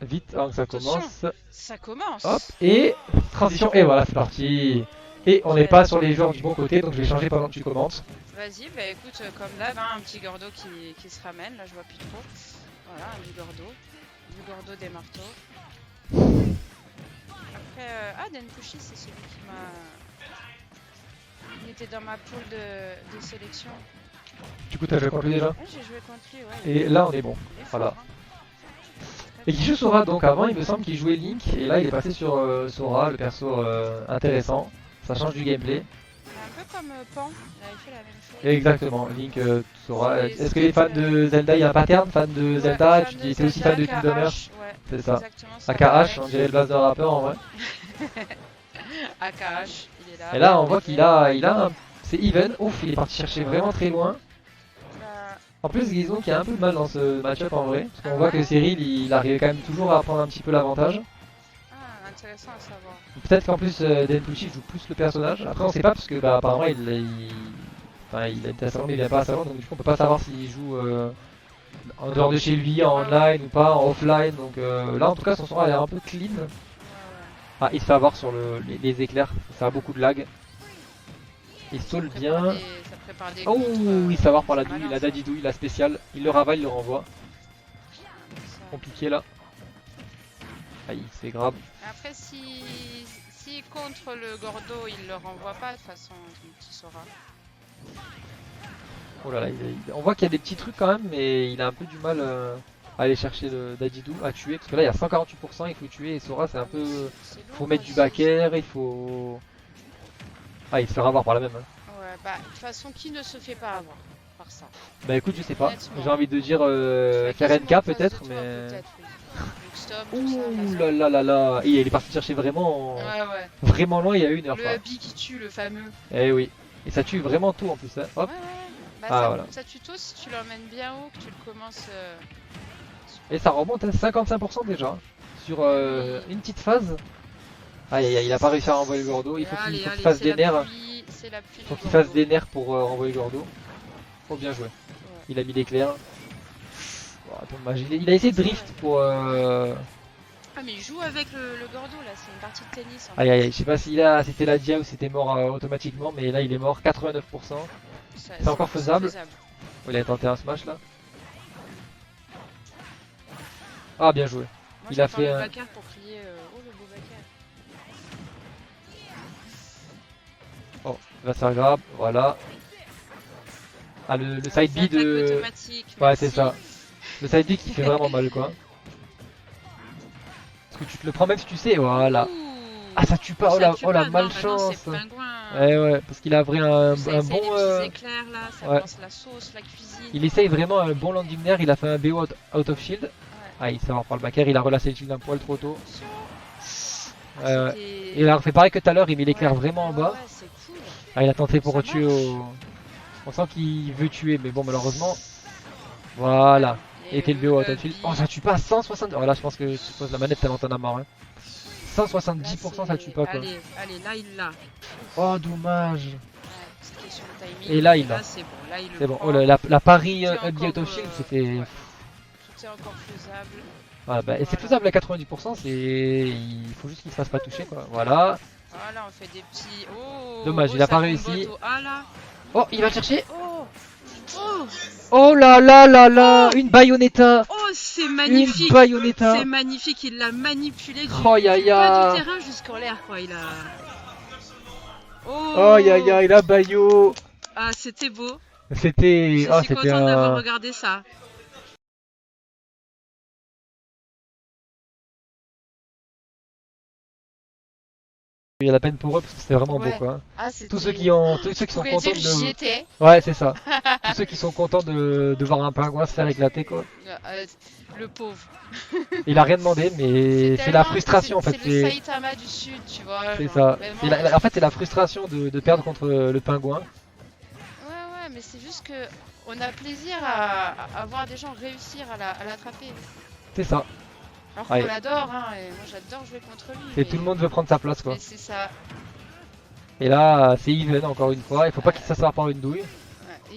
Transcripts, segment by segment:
vite avant que ça Attention, commence. ça Hop, commence. et transition, et voilà, c'est parti. Et on n'est Ouais. pas sur les joueurs du bon côté, donc je vais changer pendant que tu commentes. Vas-y, bah écoute, comme d'hab, hein, un petit Gordo qui se ramène. Là, je vois plus trop. Voilà, un Bigordo. Bigordo des marteaux. Après, ah, Denpushi, c'est celui qui m'a. Il était dans ma poule de sélection. Du coup, t'as joué contre lui déjà. Ouais, j'ai joué contre lui, ouais. Et là, on est bon. Il est fort, Voilà. hein. Et Très qui très joue fort. Sora, donc avant, il me semble qu'il jouait Link, et là, il est passé sur Sora, le perso intéressant. Ça change du gameplay. Un peu comme Pan, il avait fait la même chose. Exactement, Link, Sora. C'est Est-ce que les c'était fans de Zelda, il y a un pattern fan de ouais, Zelda, et fan tu de dis t'es aussi fan Zelda, de Kingdom Hearts? KH, ouais, C'est ça. exactement, c'est AKH, pareil. on dirait le blaze de rappeur en vrai. AKH, il est là. Et là, on voit qu'il a c'est even. Ouf, il est parti chercher vraiment très loin. Bah, En plus, Guizou qui a un peu de mal dans ce match-up en vrai. Parce qu'on ah voit que ouais? Cyril, il arrive quand même toujours à prendre un petit peu l'avantage. Ah, intéressant à savoir. Peut-être qu'en plus, Denpuchi joue plus le personnage. Après, on sait pas parce que bah, apparemment, enfin, il a salon, mais il vient pas à salon. Donc, du coup, on peut pas savoir s'il joue en dehors de chez lui, en Ouais, ouais. online ou pas, en offline. Donc là, en tout cas, son son a l'air un peu clean. Ouais, ouais. Ah, il se fait avoir sur les éclairs. Ça a beaucoup de lag. Il Ça saule prépare bien. des Oh, contres. il se fait avoir par la C'est douille. malin Il a ça. dadidouille, la spéciale. Il le ravale, il le renvoie. Ça. Compliqué là. Aïe, c'est grave. Après, si contre le Gordo, il le renvoie pas, de toute façon, tu sauras. Oh là là, on voit qu'il y a des petits trucs quand même, mais il a un peu du mal à aller chercher le Dadidou, à tuer. Parce que là, il y a 148%, il faut tuer. Et Sora, c'est un Ah, mais peu. c'est Faut lourd mettre du aussi. backer, il faut. Ah, il se fait avoir par la même. Hein. Ouais, bah, de toute façon, qui ne se fait pas avoir par ça? Bah écoute, je sais pas. J'ai Honnêtement. envie de dire Tu l'as faire quasiment en NK face de peut-être, toi, mais. peut-être, oui. Luxtom, tout ça, Ouh là Lazare. là là là. Et il est parti chercher vraiment, Ouais, ouais. vraiment loin il y a 1 heure Le quoi. Happy qui tue, le fameux. Eh oui. Et ça tue vraiment tout en plus. Hein. Ouais, Hop. ouais. Bah, Ah voilà. ça tuto si tu l'emmènes bien haut, que tu le commences. Et ça remonte à 55% déjà. Sur Oui. une petite phase. Aïe aïe aïe, il a pas réussi à renvoyer le Gordo. Il faut qu'il Allez, faut qu'il allez, fasse des nerfs. c'est la pluie Il faut du qu'il fasse Gordo. des nerfs pour renvoyer le Gordo. Oh bien joué. Ouais. Il a mis l'éclair. Oh, dommage. Il a essayé de drift pour. Ah, mais il joue avec le Gordo là, c'est une partie de tennis en Aïe aïe fait. aïe, je sais pas si c'était la dia ou c'était mort automatiquement, mais là il est mort 89%. C'est encore C'est faisable. faisable. Oh, il a tenté un smash là. Ah bien joué. Moi Il a j'attends fait le un. backer pour crier oh le beau backer. Oh, il va se faire grab, voilà. Ah le side B Attaque de. automatique, Ouais c'est merci. ça. Le side B qui fait vraiment mal quoi. Parce que tu te le prends même si tu sais, voilà. Ouh. Ah ça tue pas, Ça tue oh la pas, non, bah non, malchance. c'est pingouin. Eh ouais, parce qu'il a pris un Ça bon. essaye les petits éclairs là, ça Ouais. lance la sauce, la cuisine. Il essaye vraiment un bon landing nerf, il a fait un BO out of shield. Ouais. Ah il s'est avoir par le backer, il a relâché le shield un poil trop tôt. Attention. Et il a refait pareil que tout à l'heure, il met l'éclair vraiment en bas. Ouais, c'est cool. Ah il a tenté pour Ça tuer marche. au. On sent qu'il veut tuer, mais bon malheureusement. Voilà. Et le BO out of shield. Oh ça tue pas à 160. Oh là je pense que tu poses la manette tellement t'en as marre. Hein. Là, 170% ça tue pas quoi. Allez, allez, là il l'a. Oh dommage. Ouais, petite question de timing. Et là, il l'a. Là c'est bon, là il le C'est bon. prend. Oh la pari Tout est up out of encore, shield c'était. ouais. Tout est encore faisable. Ah bah, et c'est Voilà. faisable à 90%, il faut juste qu'il se fasse pas toucher quoi. Voilà. Voilà, on fait des petits. Oh, Dommage, oh, il a ça pas réussi. combote au A là. Oh, il va chercher. Oh, oh, Oh là là là là, une Bayonetta. oh, c'est Une magnifique. Bayonetta. C'est magnifique, il l'a manipulé du, Oh ya du bas du ya. terrain jusqu'en l'air quoi. Il a. Oh ya Oh, ya, la Bayo. ah c'était beau. C'était. Je Oh, suis c'était contente d'avoir un. regardé ça. Il y a la peine pour eux parce que c'était vraiment beau Ouais. quoi. Ah, Tous ceux c'était. qui ont. Tous ceux Tu qui sont pourrais contents dire j'y de. étais. Ouais, c'est ça. Tous ceux qui sont contents de voir un pingouin se faire éclater quoi. Euh, le pauvre. Il a rien demandé, mais c'est la tellement- frustration en fait. C'est le Saitama du Sud, tu vois. C'est Genre, ça. vraiment. En fait, c'est la frustration de perdre contre le pingouin. Ouais, ouais, mais c'est juste que on a plaisir à voir des gens réussir à l'attraper. C'est ça. Alors Ouais. qu'on l'adore, hein, et moi j'adore jouer contre lui. Et tout le monde veut prendre sa place quoi. Mais c'est ça. Et là, c'est even encore une fois. Il faut pas qu'il s'assoie par une douille. Ouais.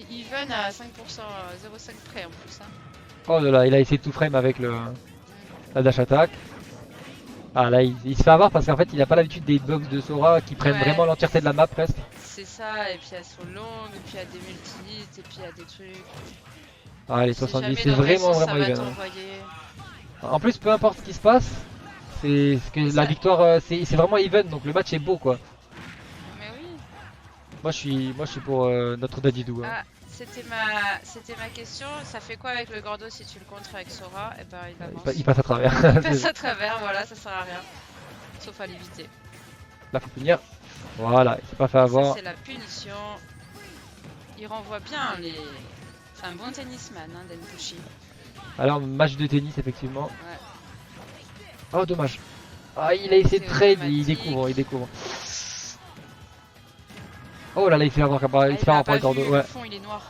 Et even à 5%, 0,5 près en plus. Hein. Oh là là, il a essayé de tout frame avec le. La dash attack. Ah là il se fait avoir parce qu'en fait il a pas l'habitude des hitbox de Sora qui prennent Ouais. vraiment l'entièreté de la map presque. C'est ça, et puis elles sont longues, et puis il y a des multi-hits, et puis il y a des trucs. Ah les Tu sais 70 jamais c'est dans quel vraiment sens ça vraiment va even. t'envoyer. En plus peu importe ce qui se passe, c'est que la victoire c'est vraiment even donc le match est beau quoi. Mais oui. Moi je suis pour notre Dadidou. Hein. Ah, c'était ma question. Ça fait quoi avec le Gordo si tu le contres avec Sora? Et ben il avance. Il passe à travers. Il passe à travers, voilà, ça sert à rien. Sauf à l'éviter. Là faut punir. Voilà, il s'est pas fait avoir. Ça c'est la punition. Il renvoie bien les... C'est un bon tennisman, hein, Denpushi. Alors match de tennis effectivement. Ouais. Oh dommage. Ah il a essayé de C'est trade, automatique. il découvre. Oh là là il se fait avoir, Ah, il se il fait a avoir par pas le Gordo. vu, Ouais. le fond il est noir.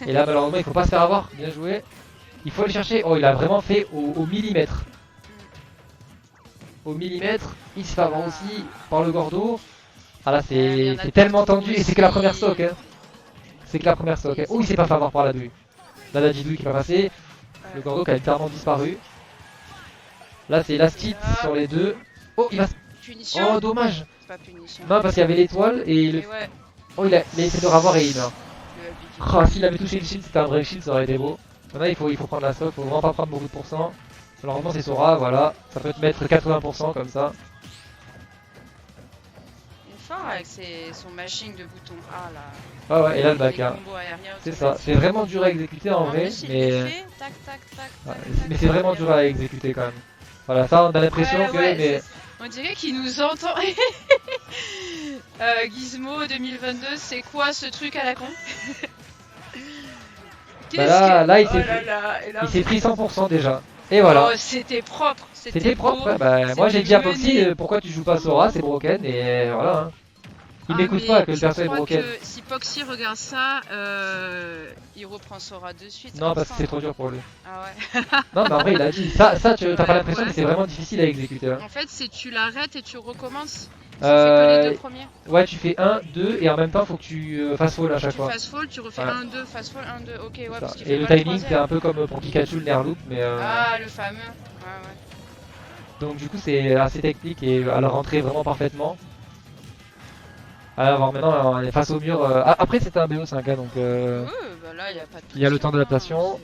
Et là malheureusement il faut pas se faire avoir. Bien joué. Il faut aller chercher. Oh il a vraiment fait au millimètre. Au millimètre. Il se fait avoir aussi par le Gordo. Ah là il y en a c'est tellement partout tendu et c'est que la aussi. première stock. Hein. C'est que la première stock. Hein. Oh il s'est pas fait avoir par la douille. Là la Didouille qui va passer. Le Ouais. Gordo qui a littéralement disparu. Là c'est Elastit sur les deux. Oh il va. Punition. Oh dommage. C'est pas punition. Non parce qu'il y avait l'étoile et le. Mais ouais, Oh il a essayé de revoir et il meurt. le Biggie. Oh s'il avait touché le shield c'était un vrai shield ça aurait été beau. Maintenant il faut prendre la stock, faut vraiment pas prendre beaucoup de pourcents. Malheureusement c'est Sora, voilà. Ça peut te mettre 80% comme ça. Il est fort avec son mashing de bouton A là. Ah ouais et là le Les back hein. combos aériens C'est ça, automatiques. c'est vraiment dur à exécuter en vrai, plus, il mais, le fait, tac, tac, tac, ouais, tac, mais tac, c'est vraiment tac. dur à exécuter quand même. Voilà, ça on a l'impression Ouais, que... ouais, mais... on dirait qu'il nous entend. Gizmo 2022, c'est quoi ce truc à la con? Bah là, il Oh s'est là pris- là, et là, Il s'est pris 100% déjà. Et voilà. Oh, c'était propre. C'était propre, beau, hein. Bah, moi j'ai dit à mené. Poxy pourquoi tu joues pas Sora, c'est broken et voilà. Hein. Il m'écoute mais pas que le je perso est crois broken. que si Poxy regarde ça, il reprend Sora de suite. Non parce que enfin. c'est trop dur pour lui. Ah ouais. Non mais en vrai il a dit, ça tu t'as pas Ouais, l'impression ouais. mais c'est vraiment difficile à exécuter. Hein. En fait, si tu l'arrêtes et tu recommences, tu fais que les deux premiers. Ouais tu fais 1, 2 et en même temps faut que tu fasses fall à chaque Tu fois. fast fall, tu refais Ouais. 1, 2, fast fall, 1, 2. Ok, ouais, Ça. parce qu'il Et fait le pas timing c'est troisième. un peu comme pour Pikachu le Nerloop mais... Ah, le fameux. Ouais, ouais. Donc du coup c'est assez technique et à la rentrée vraiment parfaitement. Alors maintenant on est face au mur. Après c'était un BO5 hein, donc Ouais, bah là, il y a pas de il y a le pression, temps d'adaptation. hein,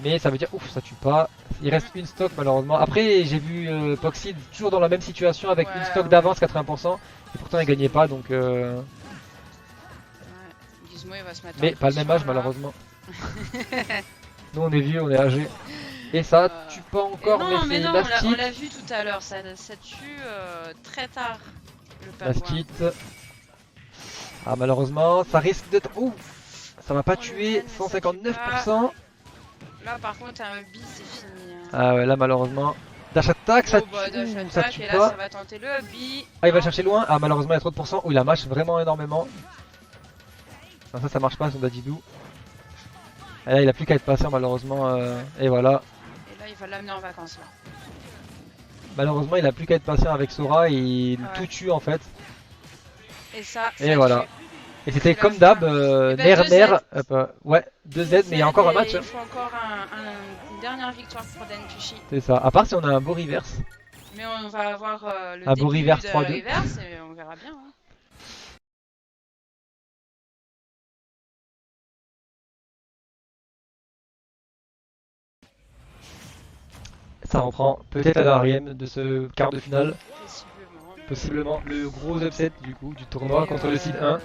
mais ça veut dire ouf ça tue pas. Il reste une stock malheureusement. Après j'ai vu Poxy toujours dans la même situation avec Ouais, une stock ouais. d'avance 80% et pourtant il gagnait pas donc Ouais. Gizmo, il va se mettre mais en pas le même âge pression, là. malheureusement. Nous on est vieux, on est âgés. Et ça tue pas Et encore non, mais mais c'est non, Lastit. on l'a vu tout à l'heure, ça tue très tard le pingouin. Lastit. Ah malheureusement ça risque d'être... Ouh ça va pas On le tuer, mène, mais ça tue 159%. Là, par contre, un bi, c'est fini. Hein. Ah ouais là malheureusement. Dash attack ça Oh, bah, dash tue, ça attack, tue et là, pas. ça va tenter le bi. Ah il va Non. chercher loin. Ah malheureusement il y a trop de pourcents. Où il a mâche vraiment énormément. Non, ça marche pas son Dadidou. Et là il a plus qu'à être patient malheureusement. Et voilà. Et là, il va l'amener en vacances, là. Malheureusement il a plus qu'à être patient avec Sora et il Ouais. tout tue en fait. Et ça, Et voilà. tue. Et c'était C'est la comme fin. d'hab, Eh ben, Ner 2Z. Ner, ouais 2Z mais il y a encore un match. Il Hein. faut encore une dernière victoire pour Denpushi. C'est ça, à part si on a un beau reverse. Mais on va avoir le Un beau début reverse de 3-2. reverse et on verra bien. Hein. Ça reprend peut-être à la 4ème de ce quart de finale. Possiblement. Possiblement le gros upset du coup du tournoi Et, contre le seed 1.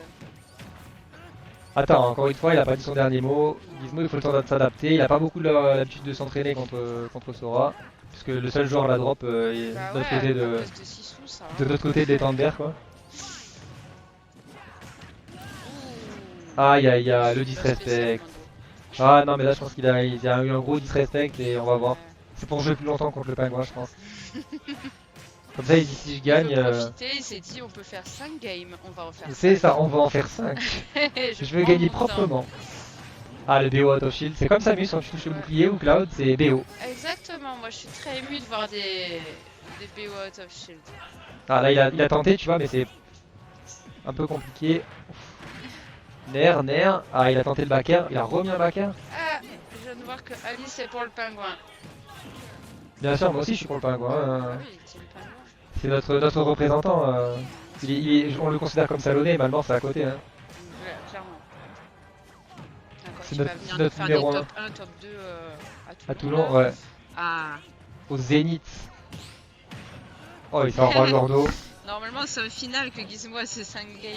Attends, encore une fois, il a pas dit son dernier mot. Gizmo, il faut le temps de s'adapter. Il a pas beaucoup l'habitude de s'entraîner contre Sora. Puisque le seul joueur la drop est Bah de l'autre ouais, côté à de, cause de Sissou, ça. de l'autre côté des Thunder quoi. Ouh. Aïe aïe aïe, le Pas spécial, disrespect. Mondo. Ah non mais là je pense qu'il a eu un gros disrespect et on va voir. Ouais. C'est pour jouer plus longtemps contre le pingouin je pense. Comme ça il dit si je gagne. Il veut profiter, il s'est dit on peut faire 5 games, on va en faire 5. C'est ça, on va en faire 5. Je veux gagner proprement. Ah le BO out of shield, c'est comme Samus quand tu touches le bouclier ou Cloud, c'est BO. Exactement, moi je suis très ému de voir des BO out of shield. Ah là il a tenté tu vois mais c'est un peu compliqué. Ner, ah il a tenté le backer, il a remis un backer. Ah, je de voir que Alice est pour le pingouin. Bien sûr, moi aussi je suis pour le pingouin. Ah oui, team pingouin. C'est notre représentant. On le considère comme salonné, maintenant c'est à côté. Hein. Ouais, clairement. Ah, quand C'est il notre- va venir c'est nous notre faire des numéro top 1, top 2 à À Toulon. Toulon, là. ouais. Ah, Au Zénith. Oh, il s'en va le Gordo. normalement c'est un final que Gizmo a ses 5 games.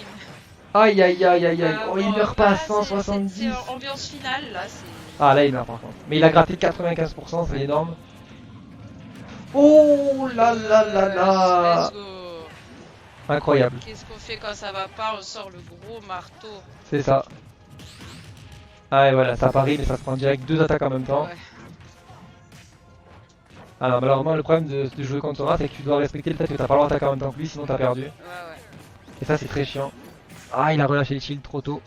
Aïe aïe aïe aïe aïe. Ah, Oh, il bon, meurt pas à là, c'est 170. ambiance finale là, c'est. Ah là il meurt par contre. Mais il a gratté 95%, c'est énorme. Oh là là là là. Let's go. Incroyable. Qu'est-ce qu'on fait quand ça va pas? On sort le gros marteau. C'est ça. Ah et voilà, ça parie mais ça se prend direct 2 attaques en même temps. Ouais. Alors malheureusement le problème de jouer contre Sora c'est que tu dois respecter le fait que t'as pas le droit d'attaquer en même temps que lui sinon t'as perdu. Ouais, ouais. Et ça c'est très chiant. Ah il a relâché les shields trop tôt.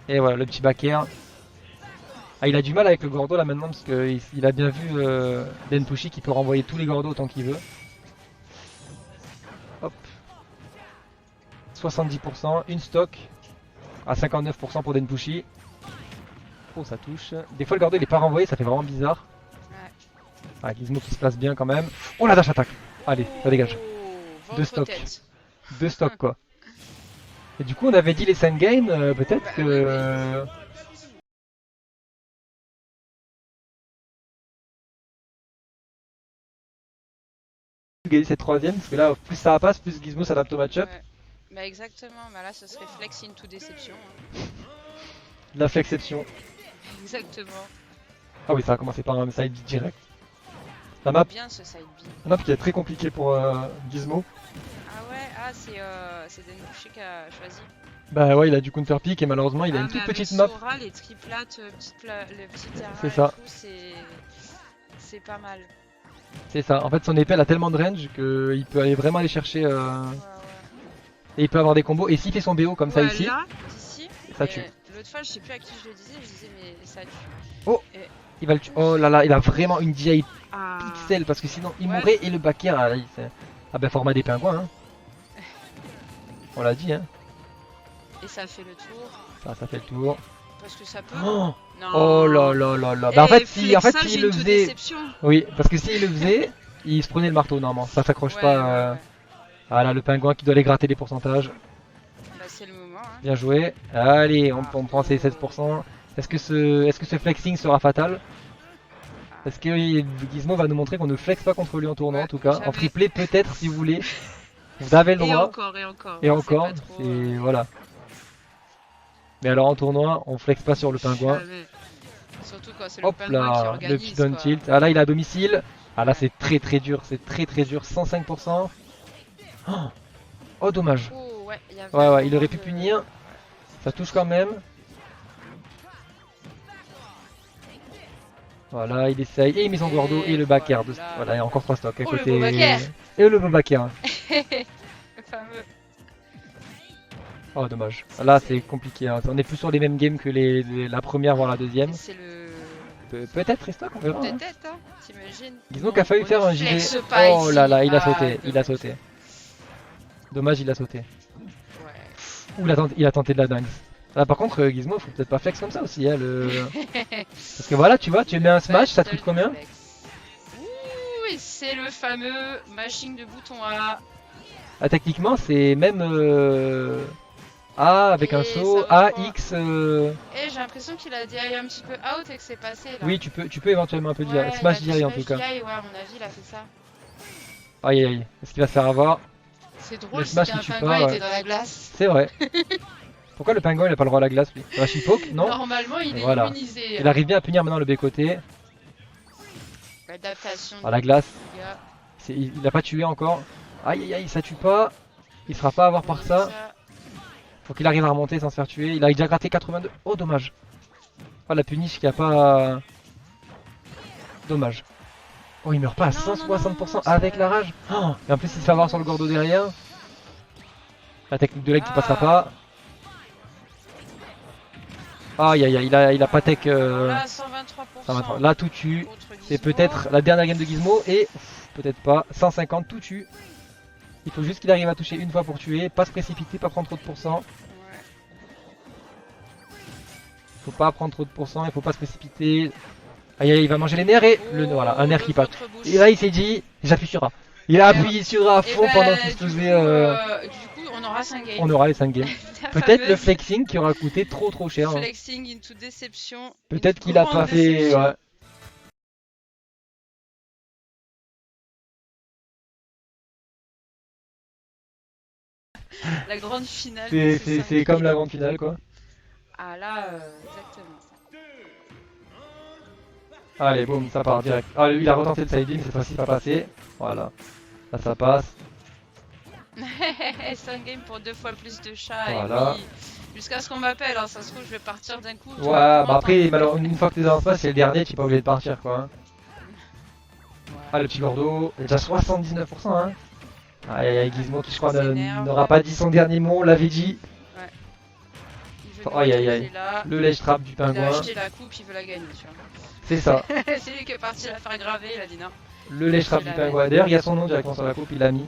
Et voilà le petit back air. Ah il a du mal avec le Gordo là maintenant parce qu'il a bien vu Denpushi qui peut renvoyer tous les Gordos autant qu'il veut. Hop. 70%, une stock. À 59% pour Denpushi. Oh ça touche. Des fois le Gordo il est pas renvoyé, ça fait vraiment bizarre. Ouais. Ah Gizmo qui se place bien quand même. Oh la dash attaque. Allez, ça dégage. Oh, Deux ventre stocks. tête. 2 stocks quoi. Et du coup on avait dit les 5 games, peut-être Bah, que... oui, gagner cette troisième, parce que là plus ça passe, plus Gizmo s'adapte au match-up. Ouais. Bah exactement, bah là ce serait flex into déception. Hein. La flexception. Exactement. Ah oui ça a commencé par un side beat direct. La map, Bien ce side B. la map qui est très compliquée pour Gizmo. Ah ouais, ah c'est Denbushi qui a choisi. Bah ouais il a du counter pick et malheureusement il a Ah, une mais toute avec petite map. Sora, les triplates, le petit terrain C'est et ça. tout, c'est pas mal. C'est ça, en fait son épée elle a tellement de range qu'il peut aller vraiment aller chercher Ouais, ouais. et il peut avoir des combos. Et s'il fait son BO comme ça ici, Voilà, d'ici. ça et tue. L'autre fois, je sais plus à qui je le disais, je disais mais ça tue. Oh Et- il va le tuer. Oh là là, il a vraiment une DI Ah. pixel parce que sinon il Ouais. mourrait et le back air, là, ah bah format des pingouins hein. On l'a dit hein. Et ça fait le tour. Ça fait le tour. Parce que ça peut. Oh, Non. oh là là là là. Eh, Bah en fait s'il flexage le into faisait... déception. Oui, parce que s'il le faisait, il se prenait le marteau normalement. Ça s'accroche Ouais, pas. ouais, ouais. Ah là le pingouin qui doit aller gratter les pourcentages. Bah, c'est le moment. Hein. Bien joué. Allez, on prend ces 16%. Est-ce que ce flexing sera fatal? Est-ce que Gizmo va nous montrer qu'on ne flex pas contre lui en tournoi Ouais, en tout cas? jamais. En triplé peut-être si vous voulez. Vous avez le Et droit. encore, et encore. Et On sait encore, pas trop, c'est... Voilà. Mais alors en tournoi, on flex pas sur le pingouin. jamais. Surtout quand c'est le Hop pingouin qui là, organise. le petit down quoi. tilt. Ah là il est à domicile. Ah là c'est très très dur, c'est très très dur. 105%. Oh dommage. Oh, ouais, il y avait Ouais un ouais, il moment aurait pu de- punir. Ça touche quand même. Voilà, il essaye. Et il met son Gordo et le back air. Voilà. Voilà, il y a encore 3 stocks à Oh, le côté. beau back air. Et le beau back air. Le fameux. Oh dommage. Là c'est compliqué. Hein. On est plus sur les mêmes games que la première voire la deuxième. C'est le. Peut-être restock, on verra. Hein. Peut-être, hein, t'imagines. Gizmo qui a failli On faire ne un JV. flexe pas Oh là ici. là, il a Ah, sauté, il a dommage. sauté. Dommage, il a sauté. Ouais. Ouh, il a tenté de la dingue. Là par contre, Gizmo, faut peut-être pas flex comme ça aussi. Hein, Parce que voilà, tu vois, tu mets un smash, ça te coûte combien? Ouh, et c'est le fameux mashing de bouton A. Ah, techniquement, c'est même A avec un Et saut, ça va A, pas. X. Et j'ai l'impression qu'il a DI un petit peu out et que c'est passé là. Oui, tu peux éventuellement un peu Ouais, dire. Smash il a DI en smash tout cas. DI, ouais, à mon avis, il a fait ça. Aïe aïe aïe, est-ce qu'il va se faire avoir? C'est Le drôle si smash un ne tue pingouin pas, était dans la glace. C'est vrai. Pourquoi le pingouin il a pas le droit à la glace lui? Un chipoke? Non. Normalement, il est Voilà. immunisé. Il arrive bien à punir maintenant le B-côté. L'adaptation À la glace. du gars. Il a pas tué encore. Aïe aïe aïe, ça tue pas. Il sera pas à avoir par ça. Faut qu'il arrive à remonter sans se faire tuer. Il a déjà gratté 82. Oh dommage. Oh la punish qui a pas... Dommage. Oh il meurt pas à Non, 160% non, avec c'est- la rage. Oh, et en plus il se fait avoir sur le Gordo derrière. La technique de leg qui Ah. passera pas. Aïe aïe aïe, il a pas tech. Là, 123%. 123. Là tout tue. contre C'est Gizmo. peut-être la dernière game de Gizmo et peut-être pas. 150 tout tue. Il faut juste qu'il arrive à toucher une fois pour tuer, pas se précipiter, pas prendre trop de pourcents. Ouais. Faut pas prendre trop de pourcents, il faut pas se précipiter. Aïe aïe, il va manger les nerfs et le voilà, un nerf le qui passe. ventre bouche. Et là il s'est dit, j'appuie sur A. Il a appuyé sur A à Et fond pendant qu'il se du faisait. coup, on aura 5 games. On aura les 5 games. La Peut-être le fameuse flexing qui aura coûté trop cher. Hein. flexing into déception. Peut-être une qu'il a grande pas fait. déception. Ouais. La grande finale. de ces cinq C'est comme la games. grande finale quoi. Ah là, exactement. Allez, boum, ça part direct. Ah, lui il a retenté le side beam, cette fois-ci pas passé. Voilà. Là ça passe. 5 games pour 2 fois plus de chats. Voilà. Et oui, jusqu'à ce qu'on m'appelle, hein, ça se trouve, je vais partir d'un coup. Ouais, bah après, malheureusement, une fois que t'es dans le space, c'est le dernier, tu es pas obligé de partir quoi. Hein. Ah, le petit Gordo, il est déjà 79%. Hein. Aïe aïe aïe, Gizmo qui je crois n'aura pas dit son dernier mot, on l'avait dit. Aïe aïe aïe. Le ledge trap du Il a pingouin. acheté la coupe, il veut la gagner, tu vois. C'est ça. C'est lui qui est parti la faire graver, il a dit non. Le ledge trap du pingouin. D'ailleurs, il y a son nom directement sur la coupe, il l'a mis.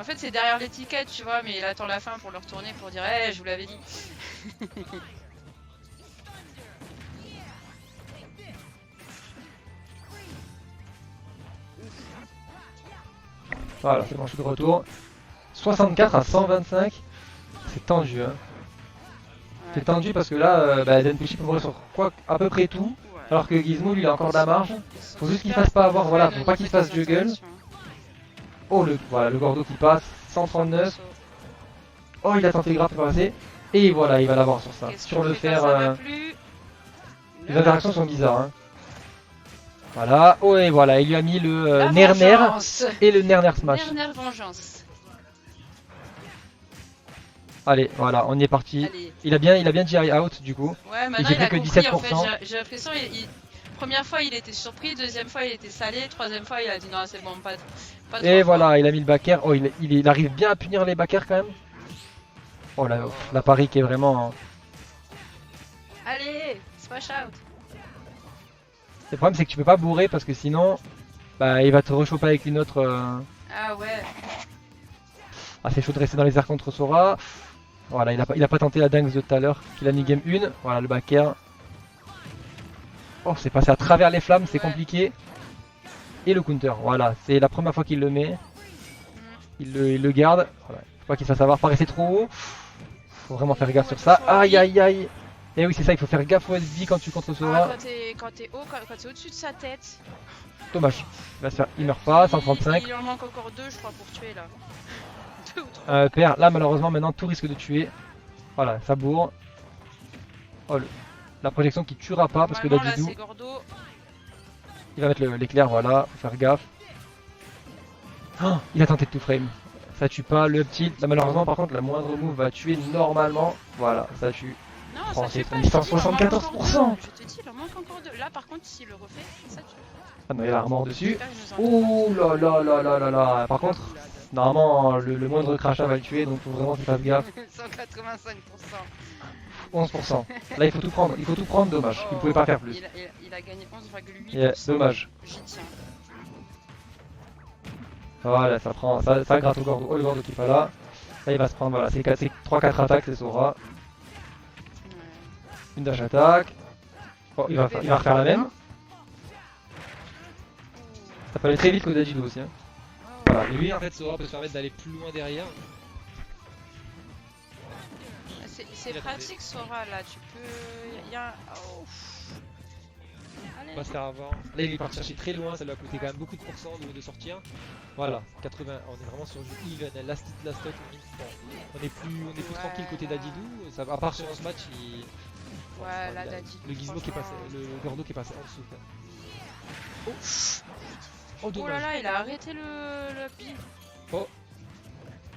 En fait, c'est derrière l'étiquette, tu vois, mais il attend la fin pour le retourner pour dire hey, je vous l'avais dit. Voilà, c'est bon, je suis de retour. 64 à 125. C'est tendu, hein. C'est tendu parce que là, Denpuchi peut mourir sur quoi à peu près tout. Ouais. Alors que Gizmo, lui, il a encore de la marge. Faut juste qu'il fasse pas avoir, voilà, faut pas qu'il se fasse juggle. Oh, voilà, le Gordo qui passe. 139. Oh, il a tenté le graphe, pas passer. Et voilà, il va l'avoir sur ça. Sur le fer. Les interactions sont bizarres, hein. Voilà, oh et voilà, il lui a mis le Nerner et le Nerner Smash. Nerner vengeance. Allez, voilà, on y est parti. Allez. Il a bien GI out du coup. Ouais, maintenant j'ai il a pris que compris 17%. en fait, j'ai l'impression, première fois il était surpris, deuxième fois il était salé, troisième fois il a dit non c'est bon, pas Et trois voilà, il a mis le backer. Oh, il arrive bien à punir les backers quand même. Oh la pari qui est vraiment... fois. Allez, smash out. Le problème c'est que tu peux pas bourrer parce que sinon, bah il va te rechoper avec une autre... Ah ouais. Ah c'est chaud de rester dans les airs contre Sora. Voilà, il a pas tenté la dingue de tout à l'heure qu'il a mis game 1. Voilà le backer. Oh, c'est passé à travers les flammes, c'est compliqué. Et le counter, voilà, c'est la première fois qu'il le met. Il le garde. Voilà. Faut pas qu'il se fasse avoir, pas rester trop haut. Faut vraiment faire gaffe sur ça. Aïe aïe aïe. Et oui, c'est ça, il faut faire gaffe au SB quand tu contre Sora. Quand t'es haut, quand t'es au-dessus de sa tête. Dommage. Il meurt pas, 135. Il en manque encore 2 je crois pour tuer là. 2 ou 3. Père, là malheureusement maintenant tout risque de tuer. Voilà, ça bourre. Oh, la projection qui tuera pas parce que Dadidou, il va mettre l'éclair, voilà, faut faire gaffe. Oh, il a tenté de tout frame. Ça tue pas, le petit. Là malheureusement par contre la moindre move va tuer normalement. Voilà, ça tue. Non, Oh, ça c'est fait pas. 174%. Je te dis, il en manque encore 2. Là par contre, s'il le refait, ça tue. Ah non, il a la mort dessus. Ouh là là là là là là. Par contre, normalement le moindre crachat va le tuer, donc faut vraiment qu'il fasse gaffe. 185%. 11%. Là il faut tout prendre, dommage. Il pouvait pas faire plus. Il a gagné 11,8%. Yeah, dommage. J'y tiens. Voilà, ça gratte au Gordo. Oh le Gordo qui est pas là. Là il va se prendre, voilà, c'est 3-4 attaques, c'est Sora. Une dash attaque. Oh, il va refaire la même. Ça peut aller très vite qu'au Dadidou aussi. Hein. Voilà, et lui en fait Sora peut se permettre d'aller plus loin derrière. C'est pratique Sora là, tu peux... Il y a... Oh. On va se faire avoir. Là il est parti chercher très loin, ça lui a coûté quand même beaucoup de pourcents de sortir. Voilà, 80, on est vraiment sur du even, last hit, last stock, on est plus tranquille côté Dadidou, ça, à part sur ce match, ouais, là Dadidou. Le Gizmo qui est passé, le Gordo qui est passé en dessous. Quoi. Oh dommage. Oh là là, il a arrêté le pin. Oh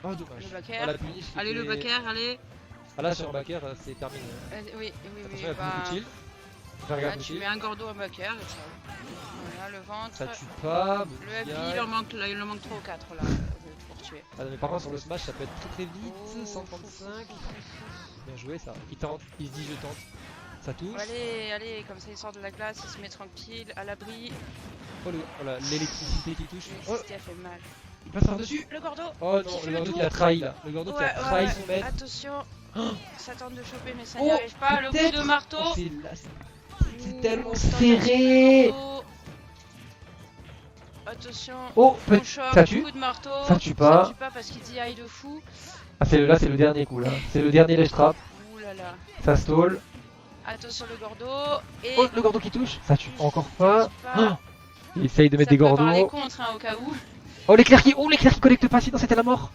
dommage. Le backer. Oh, la punish, allez le backer, allez. Ah là sur un backer c'est terminé. Oui. Attention, il y a beaucoup de shield. Là, tu mets un Gordo en backer et ciao. Voilà le ventre. Ça tue pas. Le FB il en manque 3 ou 4 là pour tuer. Ah non, mais par contre sur le smash ça peut être très vite. 135. Bien joué ça. Il tente, il se dit je tente. Ça touche. Allez, comme ça il sort de la glace, il se met tranquille, à l'abri. Oh voilà, l'électricité qui touche. L'électricité a fait mal. Il passe par dessus. Le Gordo. Oh non, le Gordo qui a trahi là. Le Gordo qui a trahi son maître. Attention. Ça tente de choper, mais ça Oh, n'y arrive pas. Le coup peut-être. de marteau. Oh, c'est Ouh, tellement on tente un serré. petit marteau. Attention. Oh, On chope, ça tue. coup de marteau. Ça tue pas. Ça tue pas parce qu'il dit aïe de fou. Ah, là, c'est le dernier coup là. C'est le dernier ledge trap. Ouh là là. Ça stall. Attention le gordo. Et Oh, le gordo qui touche. Ça tue encore pas. ça tue pas. Il essaye de mettre Ça des peut parler gordos. contre hein, au cas où. Oh, l'éclair qui connecte pas, sinon c'était la mort.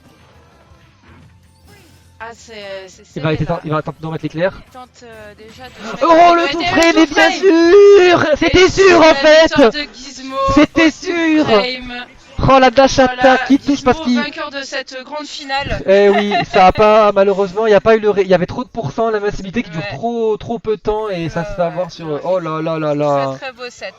Ah c'est Il va, serré, là. il va tenter d'en mettre l'éclair. Il tente déjà de Oh, le tout frais, mais bien sûr. C'était sûr en fait. De Gizmo. C'était sûr. Frame. Oh, la dash Voilà, attack qui touche parce Gizmo, qu'il... vainqueur de cette grande finale. Eh oui, ça a pas, malheureusement, il y a pas eu il y avait trop de pourcents, l'invincibilité qui dure Ouais. trop peu de temps et ça se fait avoir sur... non, Oh là là là là. Très très beau set.